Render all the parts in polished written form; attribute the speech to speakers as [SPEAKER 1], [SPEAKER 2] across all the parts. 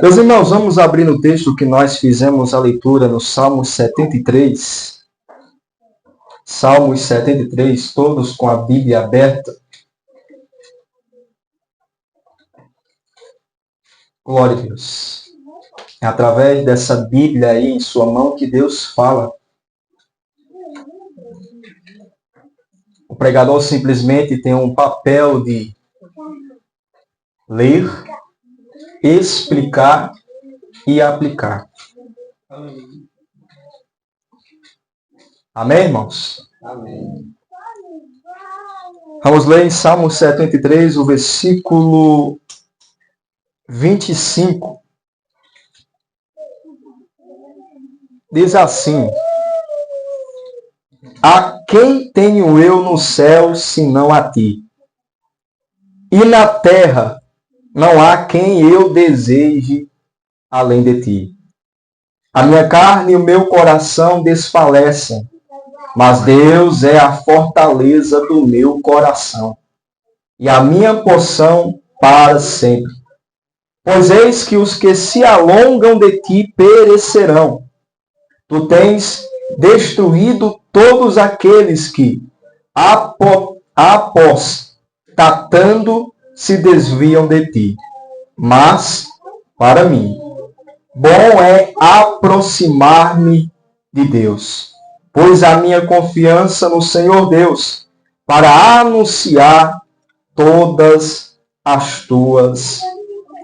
[SPEAKER 1] Meus irmãos, vamos abrir no texto que nós fizemos a leitura no Salmo 73. Salmos 73, todos com a Bíblia aberta. Glória a Deus. É através dessa Bíblia aí em sua mão que Deus fala. O pregador simplesmente tem um papel de ler, explicar e aplicar. Amém, irmãos?
[SPEAKER 2] Amém.
[SPEAKER 1] Vamos ler em Salmo 73, o versículo 25. Diz assim: a quem tenho eu no céu, senão a ti? E na terra não há quem eu deseje além de ti. A minha carne e o meu coração desfalecem, mas Deus é a fortaleza do meu coração e a minha porção para sempre. Pois eis que os que se alongam de ti perecerão. Tu tens destruído todos aqueles que, apostatando, se desviam de ti. Mas, para mim, bom é aproximar-me de Deus, pois a minha confiança no Senhor Deus, para anunciar todas as tuas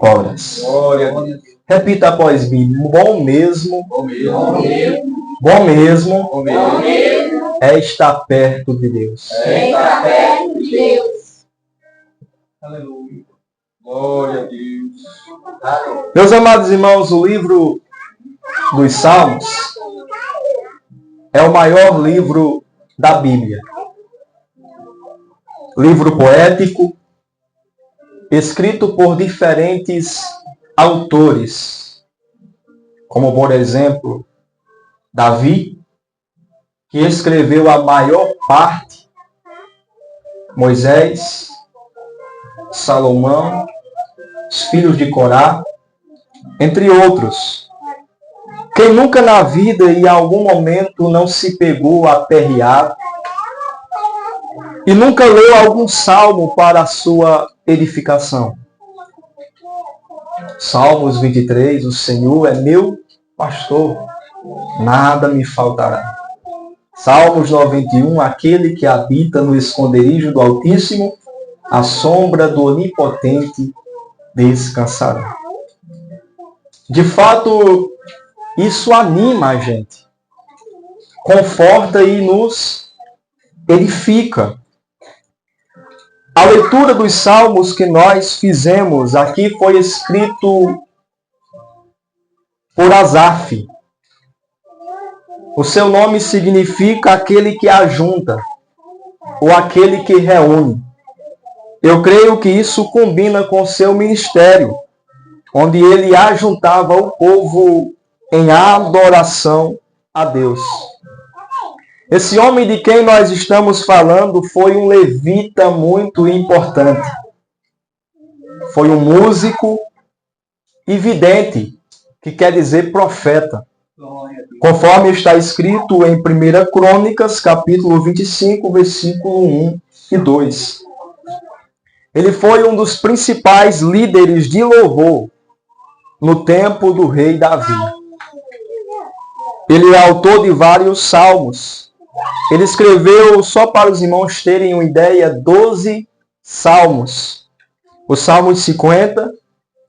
[SPEAKER 1] obras.
[SPEAKER 2] Glória a Deus.
[SPEAKER 1] Repita após mim: bom mesmo é estar perto de Deus.
[SPEAKER 2] Aleluia. Glória a Deus.
[SPEAKER 1] Meus amados irmãos, o livro dos Salmos é o maior livro da Bíblia. Livro poético, escrito por diferentes autores, como por exemplo, Davi, que escreveu a maior parte, Moisés, Salomão, os filhos de Corá, entre outros. Quem nunca na vida e em algum momento não se pegou aperreado e nunca leu algum salmo para a sua edificação? Salmos 23, o Senhor é meu pastor, nada me faltará. Salmos 91, aquele que habita no esconderijo do Altíssimo, à sombra do Onipotente descansará. De fato, isso anima a gente, conforta e nos edifica. A leitura dos salmos que nós fizemos aqui foi escrito por Asaf. O seu nome significa aquele que ajunta, ou aquele que reúne. Eu creio que isso combina com seu ministério, onde ele ajuntava o povo em adoração a Deus. Esse homem de quem nós estamos falando foi um levita muito importante. Foi um músico e vidente, que quer dizer profeta. Conforme está escrito em 1 Crônicas, capítulo 25, versículo 1 e 2. Ele foi um dos principais líderes de louvor no tempo do rei Davi. Ele é autor de vários salmos. Ele escreveu, só para os irmãos terem uma ideia, 12 salmos. Os salmos 50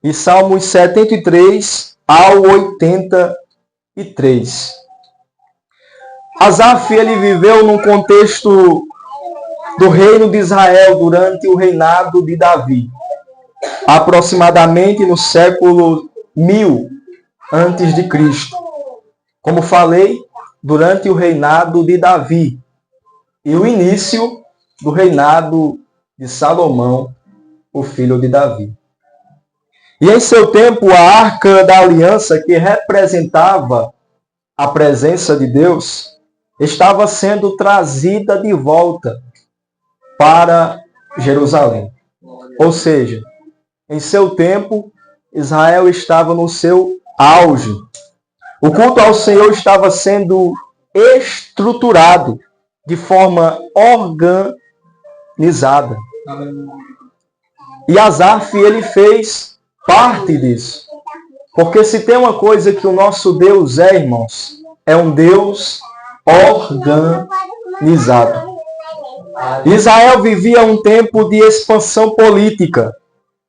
[SPEAKER 1] e salmos 73 ao 83. Asaf, ele viveu num contexto do reino de Israel durante o reinado de Davi, aproximadamente no século 1000 antes de Cristo. Como falei, durante o reinado de Davi e o início do reinado de Salomão, o filho de Davi. E em seu tempo, a Arca da Aliança, que representava a presença de Deus, estava sendo trazida de volta para Jerusalém. Ou seja, em seu tempo, Israel estava no seu auge. O culto ao Senhor estava sendo estruturado de forma organizada. E Asaf, ele fez parte disso. Porque se tem uma coisa que o nosso Deus é, irmãos, é um Deus organizado. Israel vivia um tempo de expansão política,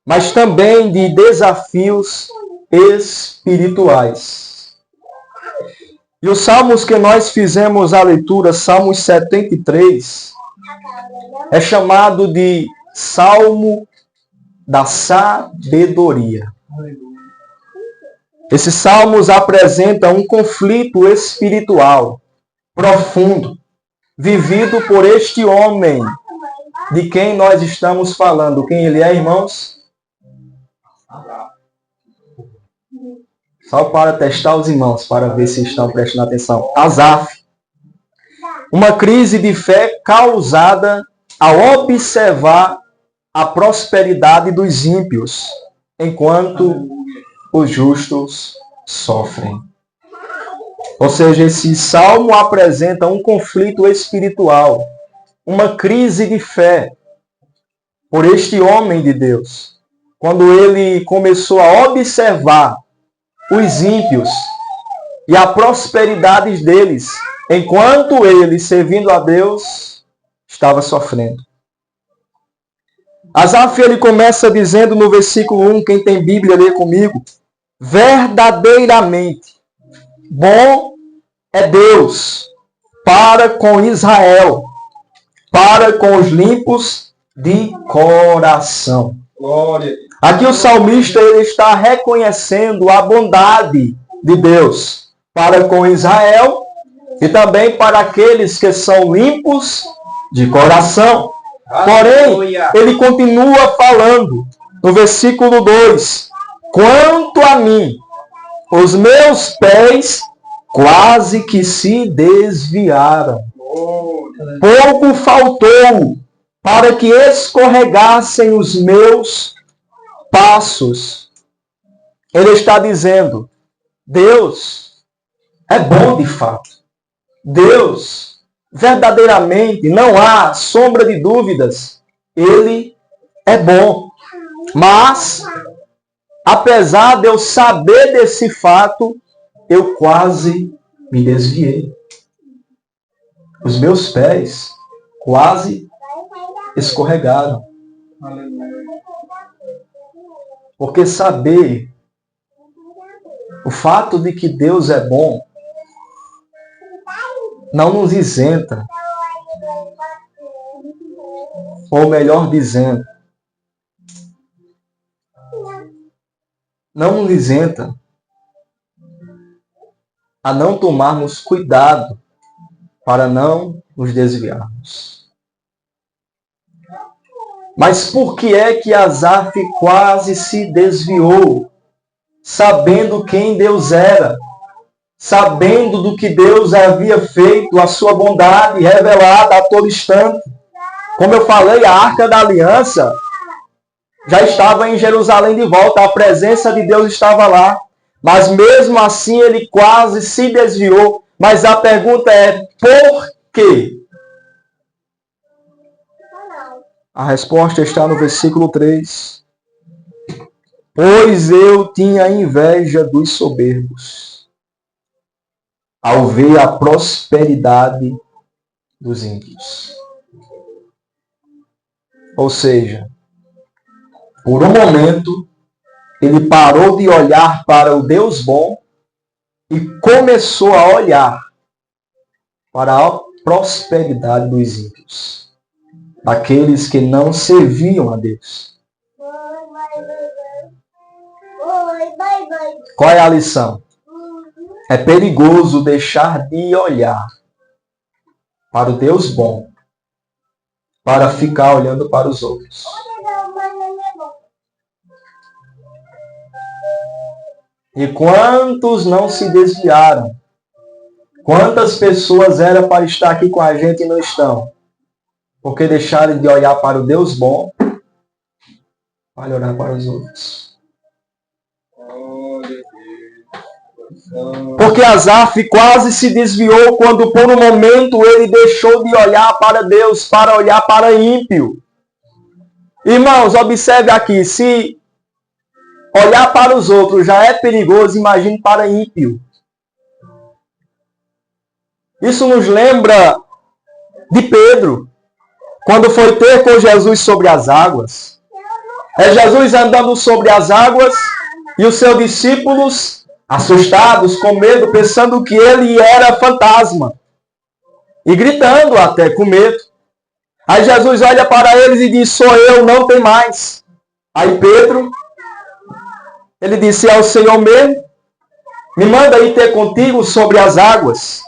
[SPEAKER 1] mas também de desafios espirituais. E os salmos que nós fizemos a leitura, Salmos 73, é chamado de Salmo da Sabedoria. Esses salmos apresentam um conflito espiritual profundo, vivido por este homem, de quem nós estamos falando. Quem ele é, irmãos? Só para testar os irmãos, para ver se estão prestando atenção. Asaf. Uma crise de fé causada ao observar a prosperidade dos ímpios, enquanto os justos sofrem. Ou seja, esse salmo apresenta um conflito espiritual, uma crise de fé por este homem de Deus, quando ele começou a observar os ímpios e a prosperidade deles, enquanto ele, servindo a Deus, estava sofrendo. Asaf, ele começa dizendo no versículo 1, quem tem Bíblia, lê comigo: verdadeiramente bom é Deus para com Israel, para com os limpos de coração.
[SPEAKER 2] Glória.
[SPEAKER 1] Aqui o salmista ele está reconhecendo a bondade de Deus para com Israel e também para aqueles que são limpos de coração. Porém, ele continua falando no versículo 2: quanto a mim, os meus pés quase que se desviaram. Pouco faltou para que escorregassem os meus passos. Ele está dizendo, Deus é bom de fato. Deus, verdadeiramente, não há sombra de dúvidas, Ele é bom. Mas, apesar de eu saber desse fato, eu quase me desviei. Os meus pés quase escorregaram. Porque saber o fato de que Deus é bom não nos isenta, ou melhor dizendo, não nos isenta a não tomarmos cuidado para não nos desviarmos. Mas por que é que Asaf quase se desviou, sabendo quem Deus era, sabendo do que Deus havia feito, a sua bondade revelada a todo instante? Como eu falei, a Arca da Aliança já estava em Jerusalém de volta, a presença de Deus estava lá, mas mesmo assim ele quase se desviou. Mas a pergunta é, por quê? A resposta está no versículo 3. Pois eu tinha inveja dos soberbos, ao ver a prosperidade dos ímpios. Ou seja, por um momento, ele parou de olhar para o Deus bom e começou a olhar para a prosperidade dos ímpios, daqueles que não serviam a Deus. Qual é a lição? É perigoso deixar de olhar para o Deus bom para ficar olhando para os outros. E quantos não se desviaram? Quantas pessoas eram para estar aqui com a gente e não estão? Porque deixaram de olhar para o Deus bom para olhar para os outros. Porque Asaf quase se desviou quando por um momento ele deixou de olhar para Deus para olhar para ímpio. Irmãos, observe aqui, se olhar para os outros já é perigoso, imagine para ímpio. Isso nos lembra de Pedro, quando foi ter com Jesus sobre as águas. É Jesus andando sobre as águas e os seus discípulos assustados, com medo, pensando que ele era fantasma. E gritando até com medo. Aí Jesus olha para eles e diz, sou eu, não tem mais. Aí Pedro, ele disse, é o Senhor mesmo? Me manda ir ter contigo sobre as águas.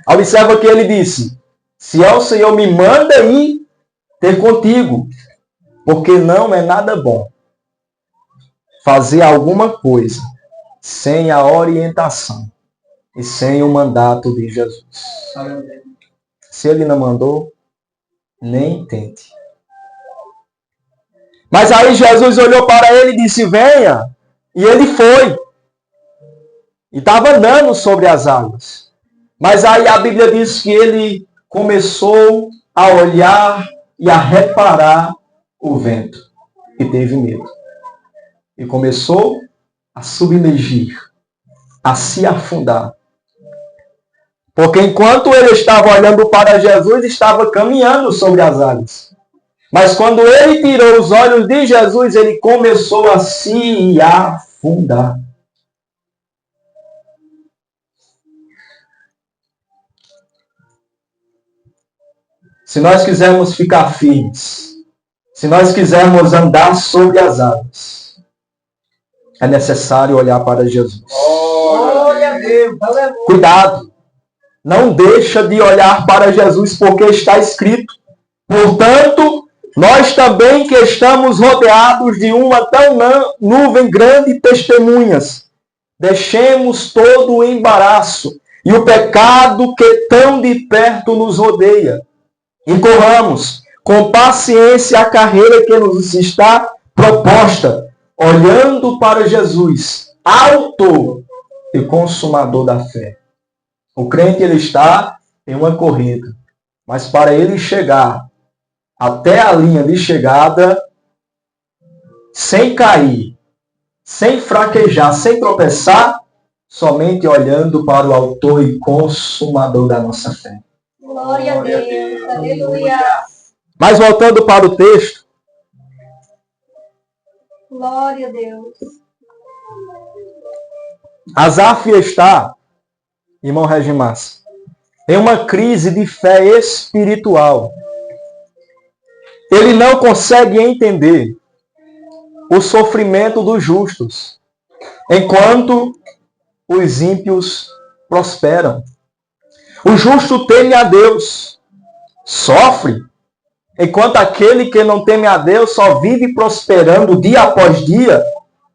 [SPEAKER 1] Observa que ele disse, se é o Senhor, me manda ir ter contigo. Porque não é nada bom fazer alguma coisa sem a orientação e sem o mandato de Jesus. Se ele não mandou, nem tente. Mas aí Jesus olhou para ele e disse, venha. E ele foi. E estava andando sobre as águas. Mas aí a Bíblia diz que ele começou a olhar e a reparar o vento. E teve medo. E começou a submergir, a se afundar. Porque enquanto ele estava olhando para Jesus, estava caminhando sobre as águas. Mas quando ele tirou os olhos de Jesus, ele começou a se afundar. Se nós quisermos ficar firmes, se nós quisermos andar sobre as águas, é necessário olhar para Jesus.
[SPEAKER 2] Glória a Deus.
[SPEAKER 1] Cuidado! Não deixa de olhar para Jesus, porque está escrito. Portanto, nós também que estamos rodeados de uma tão nuvem grande de testemunhas, deixemos todo o embaraço e o pecado que tão de perto nos rodeia. E corramos com paciência a carreira que nos está proposta, olhando para Jesus, autor e consumador da fé. O crente, ele está em uma corrida, mas para ele chegar até a linha de chegada, sem cair, sem fraquejar, sem tropeçar, somente olhando para o autor e consumador da nossa fé.
[SPEAKER 3] Glória a Deus. Aleluia.
[SPEAKER 1] Mas voltando para o texto,
[SPEAKER 3] Glória a Deus.
[SPEAKER 1] Asaf está, irmão Regimas, em uma crise de fé espiritual. Ele não consegue entender o sofrimento dos justos, enquanto os ímpios prosperam. O justo teme a Deus, sofre, enquanto aquele que não teme a Deus só vive prosperando dia após dia.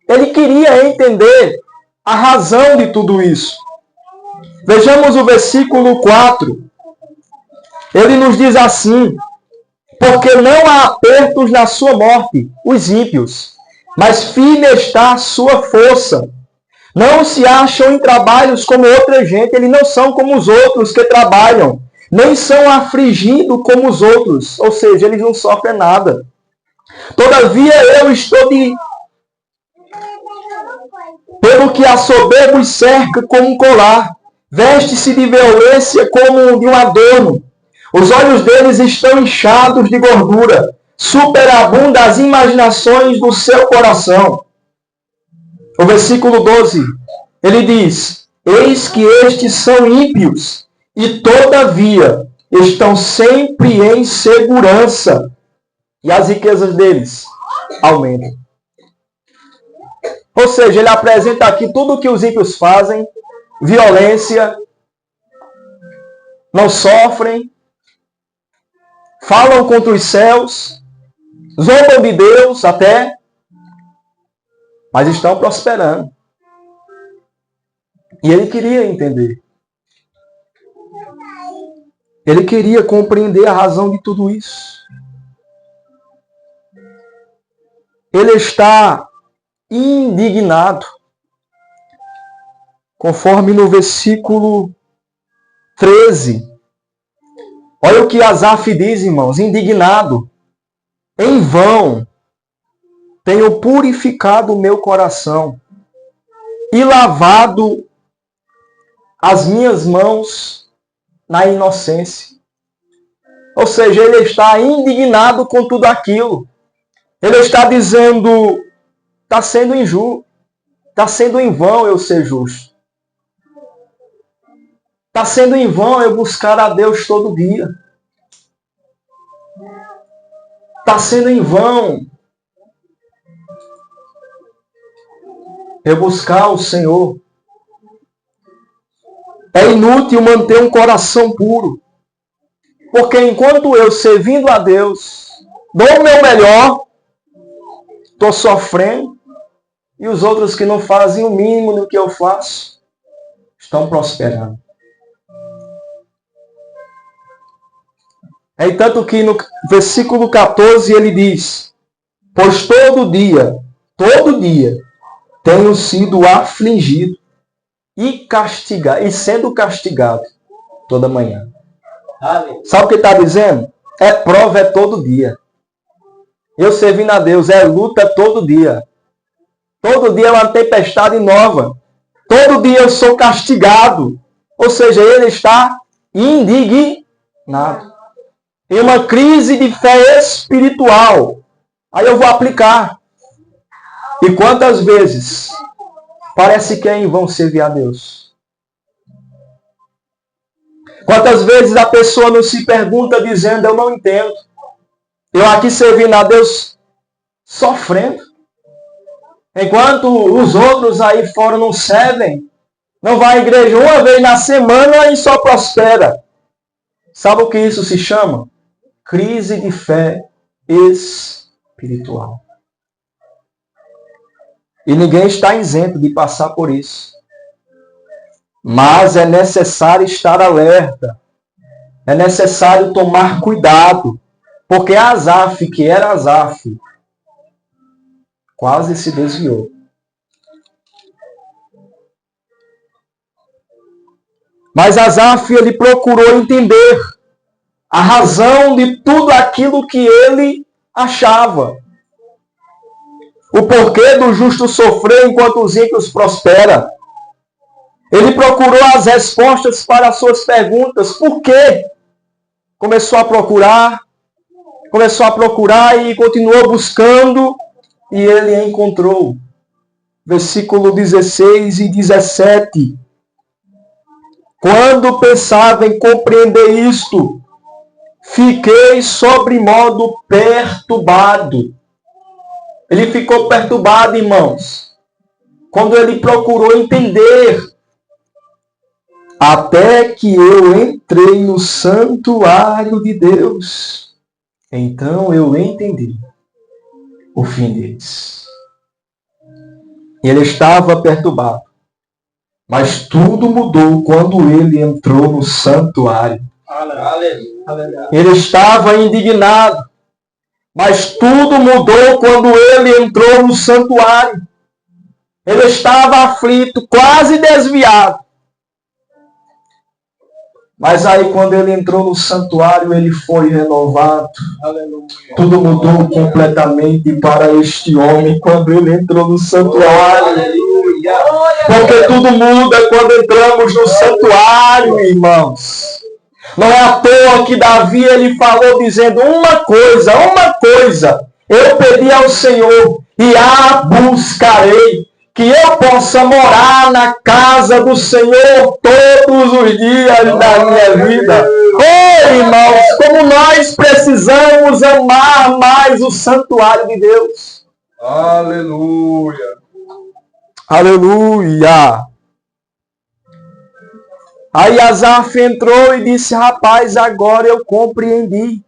[SPEAKER 1] Ele queria entender a razão de tudo isso. Vejamos o versículo 4. Ele nos diz assim, porque não há apertos na sua morte, os ímpios, mas firme está a sua força. Não se acham em trabalhos como outra gente, eles não são como os outros que trabalham, nem são afligidos como os outros, ou seja, eles não sofrem nada. Todavia eu estou pelo que a soberba os cerca como um colar, veste-se de violência como de um adorno. Os olhos deles estão inchados de gordura, superabunda as imaginações do seu coração. O versículo 12, ele diz, eis que estes são ímpios, e todavia estão sempre em segurança, e as riquezas deles aumentam. Ou seja, ele apresenta aqui tudo o que os ímpios fazem, violência, não sofrem, falam contra os céus, zombam de Deus até, mas estão prosperando. E ele queria entender. Ele queria compreender a razão de tudo isso. Ele está indignado. conforme no versículo 13. Olha o que Asaf diz, irmãos, indignado. Em vão tenho purificado o meu coração e lavado as minhas mãos na inocência. Ou seja, ele está indignado com tudo aquilo. Ele está dizendo, está sendo injusto, está sendo em vão eu ser justo. Está sendo em vão eu buscar a Deus todo dia. Está sendo em vão eu buscar o Senhor. É inútil manter um coração puro. Porque enquanto eu, servindo a Deus, dou o meu melhor, estou sofrendo, e os outros que não fazem o mínimo do que eu faço, estão prosperando. É tanto que no versículo 14 ele diz, pois todo dia, tenho sido afligido e castigado, e sendo castigado toda manhã. Sabe o que está dizendo? É prova, é todo dia. Eu servindo a Deus, é luta todo dia. Todo dia é uma tempestade nova. Todo dia eu sou castigado. Ou seja, ele está indignado. Em uma crise de fé espiritual. Aí eu vou aplicar. E quantas vezes parece que é em vão servir a Deus? Quantas vezes a pessoa não se pergunta dizendo, eu não entendo. Eu aqui servindo a Deus sofrendo. Enquanto os outros aí fora não servem, não vai à igreja uma vez na semana e só prospera. Sabe o que isso se chama? Crise de fé espiritual. E ninguém está isento de passar por isso. Mas é necessário estar alerta. É necessário tomar cuidado. Porque Asaf, que era Asaf, quase se desviou. Mas Asaf, ele procurou entender a razão de tudo aquilo que ele achava. O porquê do justo sofrer enquanto os ímpios prosperam. Ele procurou as respostas para as suas perguntas. Por quê? Começou a procurar e continuou buscando e ele encontrou. Versículo 16 e 17. Quando pensava em compreender isto, fiquei sobremodo perturbado. Ele ficou perturbado, irmãos, quando ele procurou entender, até que eu entrei no santuário de Deus. Então eu entendi o fim deles. Ele estava perturbado, mas tudo mudou quando ele entrou no santuário. Ele estava indignado, mas tudo mudou quando ele entrou no santuário. Ele estava aflito, quase desviado. Mas aí quando ele entrou no santuário, ele foi renovado. Aleluia. Tudo mudou completamente para este homem quando ele entrou no santuário. Aleluia. Porque tudo muda quando entramos no santuário, irmãos. Não é à toa que Davi ele falou dizendo uma coisa, eu pedi ao Senhor e a buscarei, que eu possa morar na casa do Senhor todos os dias da minha vida. Oh, irmãos, como nós precisamos amar mais o santuário de Deus.
[SPEAKER 2] Aleluia.
[SPEAKER 1] Aleluia. Aí Asaf entrou e disse, rapaz, agora eu compreendi.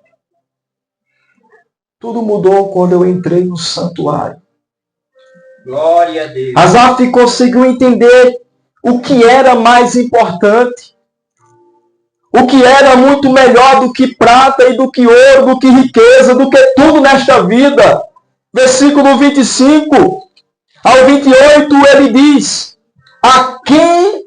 [SPEAKER 1] Tudo mudou quando eu entrei no santuário.
[SPEAKER 2] Glória a Deus.
[SPEAKER 1] Asaf conseguiu entender o que era mais importante. O que era muito melhor do que prata e do que ouro, do que riqueza, do que tudo nesta vida. Versículo 25 ao 28 ele diz, a quem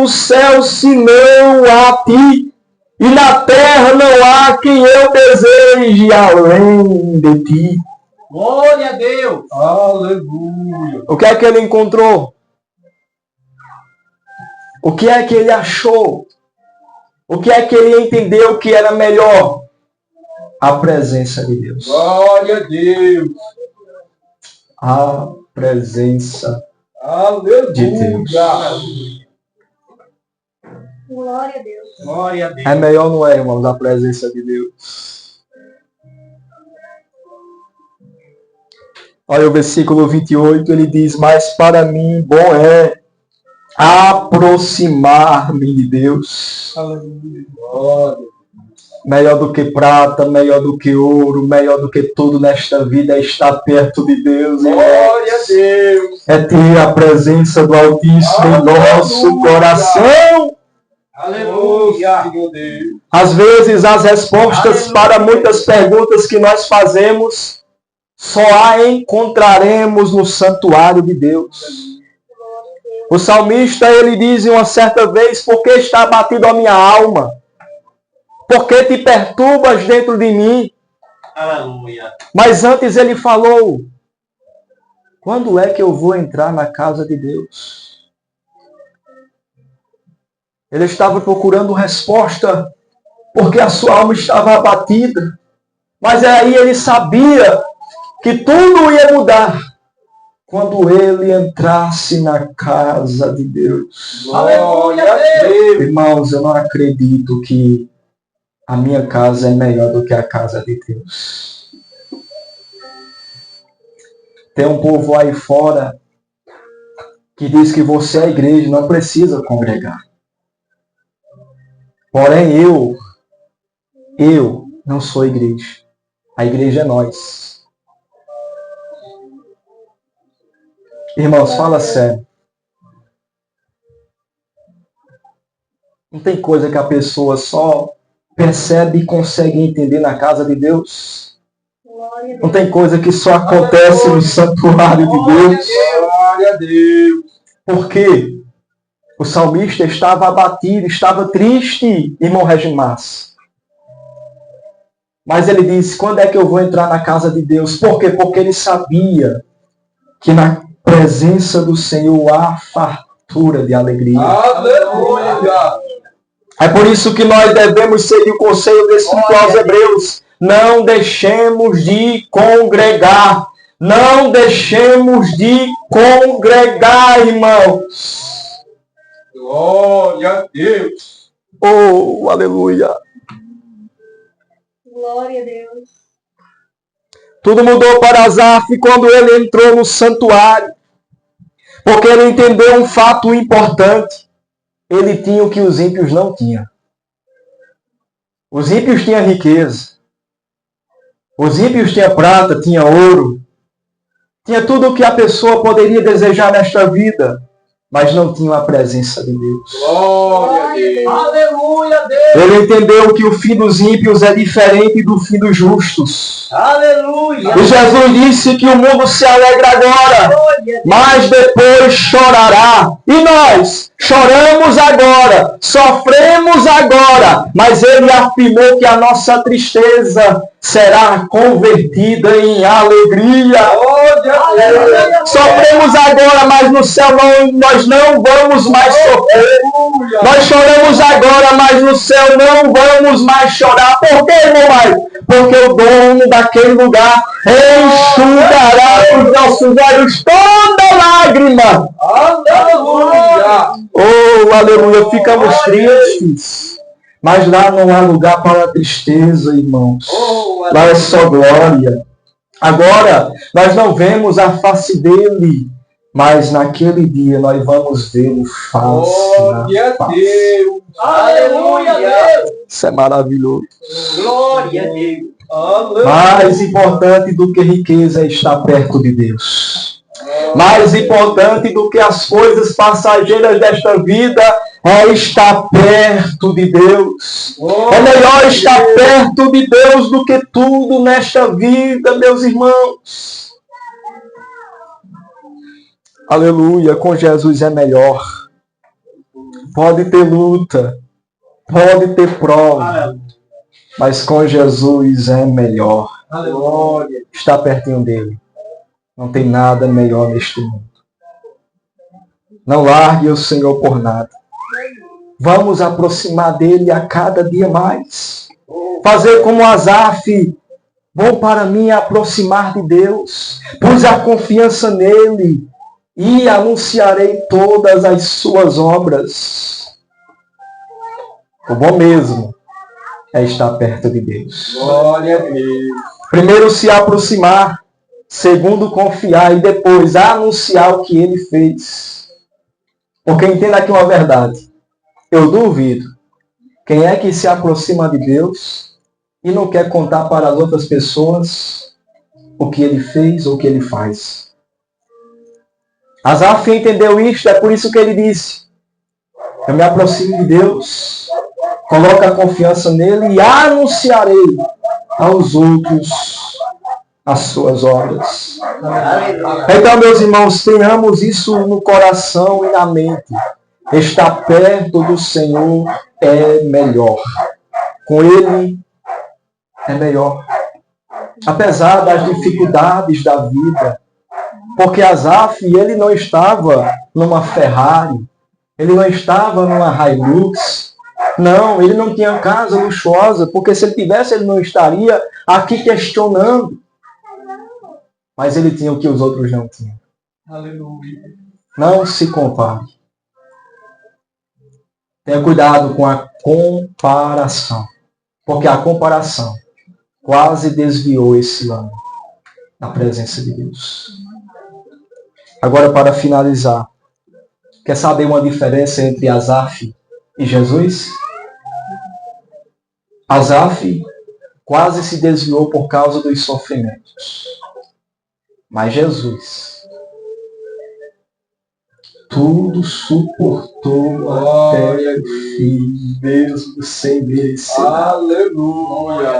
[SPEAKER 1] no céu senão a ti, e na terra não há quem eu deseje além de ti.
[SPEAKER 2] Glória a Deus. Aleluia.
[SPEAKER 1] O que é que ele encontrou? O que é que ele achou? O que é que ele entendeu que era melhor? A presença de Deus.
[SPEAKER 2] Glória a Deus.
[SPEAKER 1] A presença
[SPEAKER 2] Aleluia.
[SPEAKER 1] de Deus.
[SPEAKER 3] Glória a Deus.
[SPEAKER 2] Glória a Deus.
[SPEAKER 1] É melhor, não é, irmãos, a presença de Deus. Olha o versículo 28, ele diz, mas para mim bom é aproximar-me de Deus.
[SPEAKER 2] Aleluia. Glória.
[SPEAKER 1] Melhor do que prata, melhor do que ouro, melhor do que tudo nesta vida é estar perto de Deus.
[SPEAKER 2] Glória a Deus.
[SPEAKER 1] É ter a presença do Altíssimo em nosso coração.
[SPEAKER 2] Aleluia. Meu Deus.
[SPEAKER 1] Às vezes as respostas para muitas perguntas que nós fazemos só a encontraremos no santuário de Deus. O salmista, ele diz em uma certa vez, por que está abatido a minha alma? Por que te perturbas dentro de mim?
[SPEAKER 2] Aleluia.
[SPEAKER 1] Mas antes ele falou, quando é que eu vou entrar na casa de Deus? Ele estava procurando resposta, porque a sua alma estava abatida. Mas aí ele sabia que tudo ia mudar quando ele entrasse na casa de Deus.
[SPEAKER 2] Aleluia a Deus.
[SPEAKER 1] Irmãos, eu não acredito que a minha casa é melhor do que a casa de Deus. Tem um povo aí fora que diz que você é a igreja, não precisa congregar. Porém, eu não sou a igreja. A igreja é nós. Irmãos, fala sério. Não tem coisa que a pessoa só percebe e consegue entender na casa de Deus. Não tem coisa que só acontece no santuário de Deus.
[SPEAKER 2] Glória a Deus.
[SPEAKER 1] Por quê? O salmista estava abatido, estava triste, irmão Regimás. Mas ele disse, quando é que eu vou entrar na casa de Deus? Por quê? Porque ele sabia que na presença do Senhor há fartura de alegria.
[SPEAKER 2] Aleluia.
[SPEAKER 1] É por isso que nós devemos seguir o conselho descrito aos Hebreus. Não deixemos de congregar. Não deixemos de congregar, irmãos.
[SPEAKER 2] Glória a Deus.
[SPEAKER 1] Oh, aleluia.
[SPEAKER 3] Glória a Deus.
[SPEAKER 1] Tudo mudou para Asaf quando ele entrou no santuário. Porque ele entendeu um fato importante. Ele tinha o que os ímpios não tinham. Os ímpios tinham riqueza. Os ímpios tinham prata, tinham ouro. Tinha tudo o que a pessoa poderia desejar nesta vida. Mas não tinham a presença de Deus.
[SPEAKER 2] Glória a Deus. Aleluia a Deus.
[SPEAKER 1] Ele entendeu que o fim dos ímpios é diferente do fim dos justos.
[SPEAKER 2] Aleluia.
[SPEAKER 1] E Jesus disse que o mundo se alegra agora, mas depois chorará. E nós choramos agora, sofremos agora, mas ele afirmou que a nossa tristeza será convertida em alegria. Sofremos agora, mas no céu nós não vamos mais sofrer. Nós choramos agora, mas no céu não vamos mais chorar. Por quê, meu pai? Porque o dono daquele lugar enxugará os nossos olhos toda lágrima.
[SPEAKER 2] Aleluia.
[SPEAKER 1] Oh, aleluia. Ficamos tristes. Mas lá não há lugar para a tristeza, irmãos. Lá é só glória. Agora, nós não vemos a face dele, mas naquele dia nós vamos vê-lo face
[SPEAKER 2] Glória
[SPEAKER 1] a
[SPEAKER 2] a
[SPEAKER 1] face.
[SPEAKER 2] Deus. Aleluia a Deus.
[SPEAKER 1] Isso é maravilhoso.
[SPEAKER 2] Glória a Deus.
[SPEAKER 1] Mais importante do que riqueza é estar perto de Deus. Mais importante do que as coisas passageiras desta vida é estar perto de Deus. É melhor estar perto de Deus do que tudo nesta vida, meus irmãos. Aleluia, com Jesus é melhor. Pode ter luta, pode ter prova, mas com Jesus é melhor.
[SPEAKER 2] Aleluia.
[SPEAKER 1] Está pertinho dele. Não tem nada melhor neste mundo. Não largue o Senhor por nada. Vamos aproximar dele a cada dia mais. Fazer como Asaf. Bom para mim é aproximar de Deus. Pus a confiança nele e anunciarei todas as suas obras. O bom mesmo é estar perto de Deus.
[SPEAKER 2] Glória a Deus.
[SPEAKER 1] Primeiro se aproximar, segundo confiar e depois anunciar o que ele fez. Porque entenda aqui uma verdade. Eu duvido. Quem é que se aproxima de Deus e não quer contar para as outras pessoas o que ele fez ou o que ele faz? Asaf entendeu isto, é por isso que ele disse: eu me aproximo de Deus, coloco a confiança nele e anunciarei aos outros as suas obras. Então, meus irmãos, tenhamos isso no coração e na mente. Estar perto do Senhor é melhor. Com Ele é melhor. Apesar das dificuldades da vida. Porque Asaf, ele não estava numa Ferrari. Ele não estava numa Hilux. Não, ele não tinha casa luxuosa. Porque se ele tivesse, ele não estaria aqui questionando. Mas ele tinha o que os outros não tinham.
[SPEAKER 2] Aleluia.
[SPEAKER 1] Não se compare. Tenha cuidado com a comparação. Porque a comparação quase desviou esse homem da presença de Deus. Agora, para finalizar, quer saber uma diferença entre Asaf e Jesus? Asaf quase se desviou por causa dos sofrimentos. Mas Jesus tudo suportou até o fim, mesmo sem merecer.
[SPEAKER 2] Aleluia.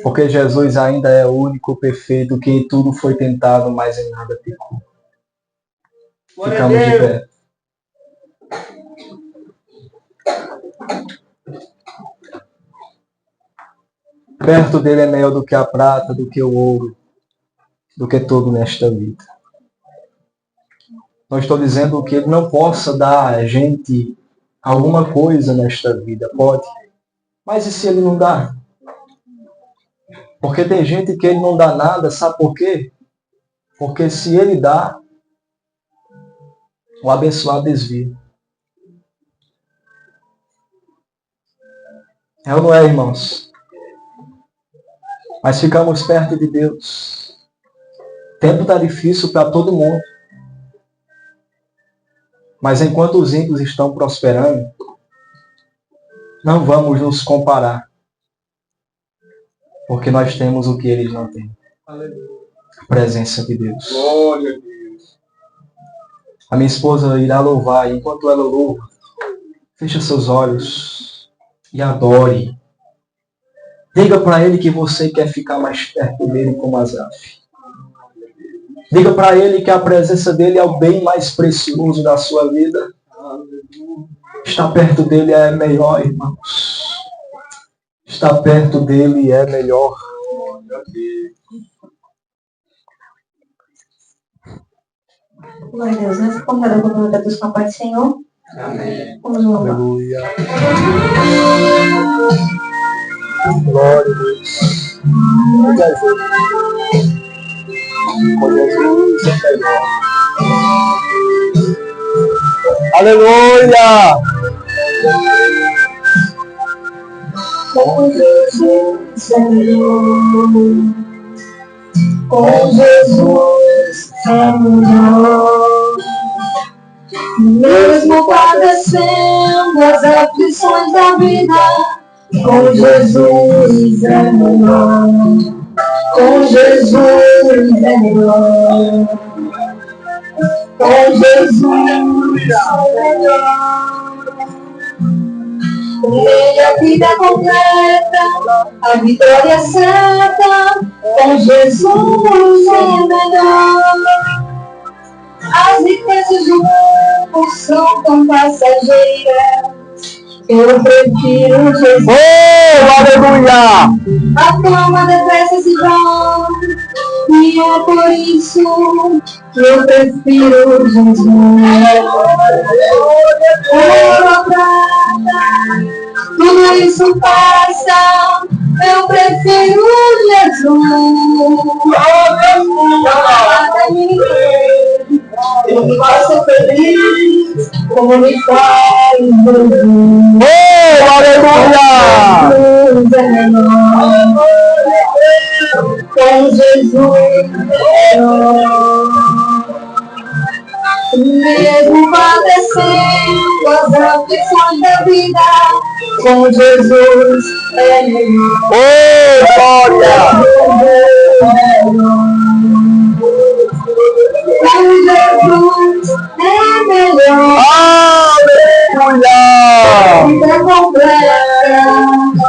[SPEAKER 1] Porque Jesus ainda é o único perfeito que em tudo foi tentado, mas em nada pecou. Ficamos de pé. Perto dele é melhor do que a prata, do que o ouro, do que tudo nesta vida. Não estou dizendo que ele não possa dar a gente alguma coisa nesta vida, pode. Mas e se ele não dá? Porque tem gente que ele não dá nada, sabe por quê? Porque se ele dá, o abençoado desvia. É ou não é, irmãos? Mas ficamos perto de Deus. O tempo está difícil para todo mundo. Mas enquanto os ímpios estão prosperando, não vamos nos comparar. Porque nós temos o que eles não têm. A presença de Deus.
[SPEAKER 2] Glória a Deus.
[SPEAKER 1] A minha esposa irá louvar. E enquanto ela louva, feche seus olhos e adore. Diga para ele que você quer ficar mais perto dele como Asaf. Diga para ele que a presença dele é o bem mais precioso da sua vida. Estar perto dele é melhor, irmãos. Estar perto dele é melhor.
[SPEAKER 3] Glória a Deus, né? Vamos dar a glória a Deus com a paz do Senhor.
[SPEAKER 2] Amém.
[SPEAKER 3] Vamos louvar.
[SPEAKER 1] Aleluia. Glória a Deus. Com Jesus é melhor. Aleluia!
[SPEAKER 3] Com Jesus é melhor. Com Jesus é melhor. Mesmo padecendo as aflições da vida, com Jesus é melhor. Com Jesus é melhor. Com Jesus é melhor. Nele a vida completa, a vitória certa, com Jesus é melhor. dessas lutas são tão passageiras. Eu prefiro Jesus.
[SPEAKER 1] Oh, aleluia!
[SPEAKER 3] A fama depressa se vai, e é por isso que eu prefiro Jesus. Ouro, prata, tudo isso passa, eu prefiro Jesus. Nada ninguém me faça feliz como me faz Jesus.
[SPEAKER 1] Oh, aleluia!
[SPEAKER 3] Jesus é menor, com Jesus é menor. Mesmo padecendo as aflições da vida, com Jesus é melhor.
[SPEAKER 1] Oh, glória!
[SPEAKER 3] Com Jesus é melhor.
[SPEAKER 1] Aleluia!
[SPEAKER 3] Vida completa,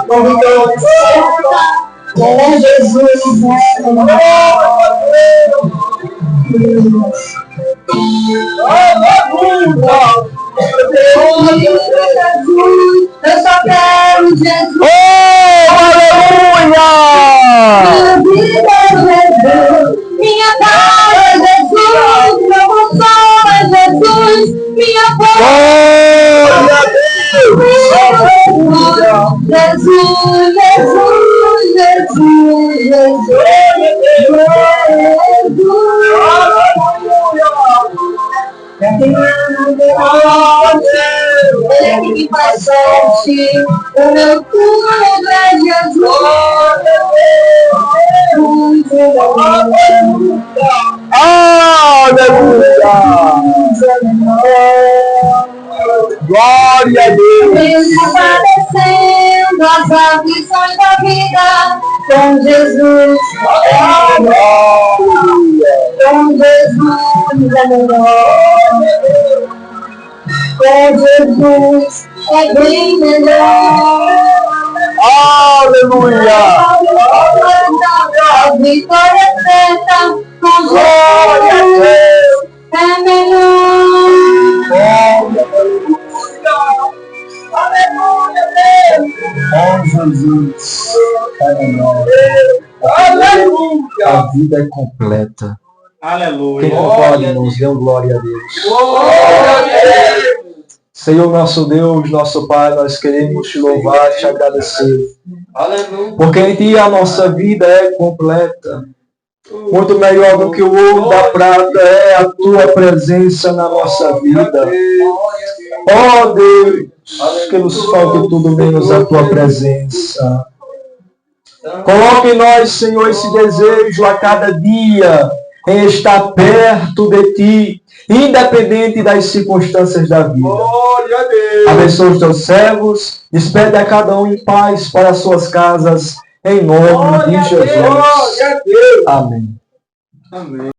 [SPEAKER 3] com vitória certa, com Jesus é melhor. Eu só quero Jesus.
[SPEAKER 1] Oh, aleluia!
[SPEAKER 3] Minha vida é Jesus, minha casa é Jesus, meu consolo é Jesus, minha
[SPEAKER 1] Glória a Deus!
[SPEAKER 3] Jesus, Jesus, Jesus, Ele é que me faz sorte, o meu tudo é Jesus.
[SPEAKER 1] Aleluia! Glória a Deus!
[SPEAKER 3] Mesmo padecendo as aflições da vida, com Jesus é melhor. Com Jesus é melhor. Com Jesus é bem melhor.
[SPEAKER 1] Aleluia!
[SPEAKER 3] A vitória é certa, com
[SPEAKER 1] Glória a
[SPEAKER 3] Jesus
[SPEAKER 1] Deus!
[SPEAKER 3] é melhor.
[SPEAKER 1] Com Jesus é melhor.
[SPEAKER 2] Aleluia!
[SPEAKER 1] A vida é completa.
[SPEAKER 2] Aleluia!
[SPEAKER 1] Quem concorda, irmãos, dê glória a Deus.
[SPEAKER 2] Glória a Deus!
[SPEAKER 1] Senhor nosso Deus, nosso Pai, nós queremos te louvar, te agradecer.
[SPEAKER 2] Aleluia!
[SPEAKER 1] Porque em Ti a nossa vida é completa. Muito melhor do que o ouro da prata é a Tua presença na nossa vida. Ó Deus, que nos falte tudo menos a Tua presença. Coloque em nós, Senhor, esse desejo a cada dia em estar perto de Ti, independente das circunstâncias da vida.
[SPEAKER 2] Glória a Deus!
[SPEAKER 1] Abençoa os Teus servos, despede a cada um em paz para as suas casas, em nome de Jesus.
[SPEAKER 2] Glória a Deus!
[SPEAKER 1] Amém.
[SPEAKER 2] Amém.